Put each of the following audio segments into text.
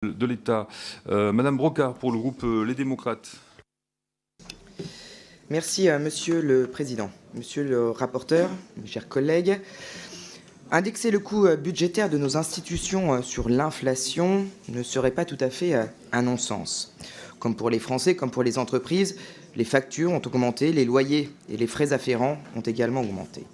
de l'État. Madame Brocard, pour le groupe Les Démocrates. Merci, Monsieur le Président. Monsieur le rapporteur, mes chers collègues, indexer le coût budgétaire de nos institutions sur l'inflation ne serait pas tout à fait un non-sens. Comme pour les Français, comme pour les entreprises, les factures ont augmenté, les loyers et les frais afférents ont également augmenté.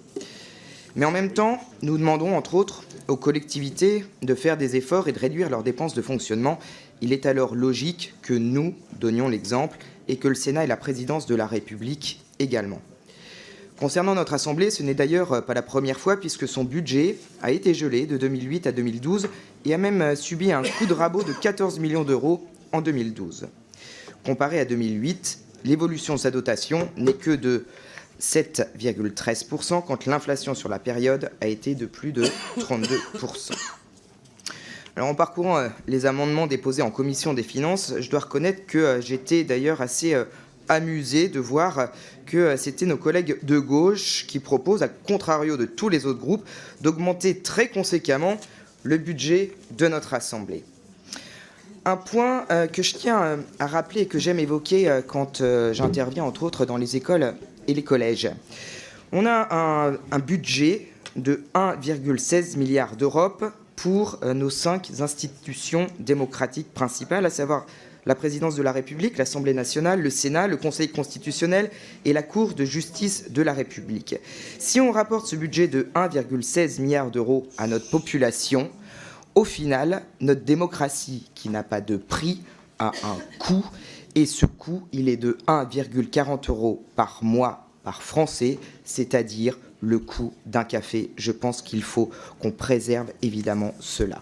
Mais en même temps, nous demandons, entre autres, aux collectivités de faire des efforts et de réduire leurs dépenses de fonctionnement. Il est alors logique que nous donnions l'exemple et que le Sénat et la présidence de la République également. Concernant notre Assemblée, ce n'est d'ailleurs pas la première fois puisque son budget a été gelé de 2008 à 2012 et a même subi un coup de rabot de 14 millions d'euros en 2012. Comparé à 2008, l'évolution de sa dotation n'est que de 7,13% quand l'inflation sur la période a été de plus de 32%. Alors, en parcourant les amendements déposés en commission des finances, je dois reconnaître que j'étais d'ailleurs assez amusé de voir que c'était nos collègues de gauche qui proposent, à contrario de tous les autres groupes, d'augmenter très conséquemment le budget de notre Assemblée. Un point que je tiens à rappeler et que j'aime évoquer quand j'interviens, entre autres, dans les écoles et les collèges. On a un budget de 1,16 milliard d'euros pour nos 5 institutions démocratiques principales, à savoir la présidence de la République, l'Assemblée nationale, le Sénat, le Conseil constitutionnel et la Cour de justice de la République. Si on rapporte ce budget de 1,16 milliard d'euros à notre population, au final, notre démocratie, qui n'a pas de prix, a un coût, et ce coût, il est de 1,40 € par mois par Français, c'est-à-dire le coût d'un café. Je pense qu'il faut qu'on préserve évidemment cela.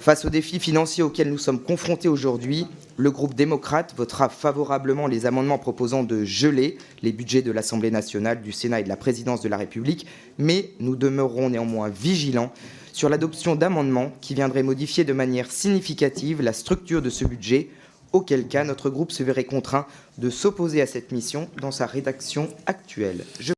Face aux défis financiers auxquels nous sommes confrontés aujourd'hui, le groupe démocrate votera favorablement les amendements proposant de geler les budgets de l'Assemblée nationale, du Sénat et de la présidence de la République, mais nous demeurerons néanmoins vigilants sur l'adoption d'amendements qui viendraient modifier de manière significative la structure de ce budget, auquel cas notre groupe se verrait contraint de s'opposer à cette mission dans sa rédaction actuelle.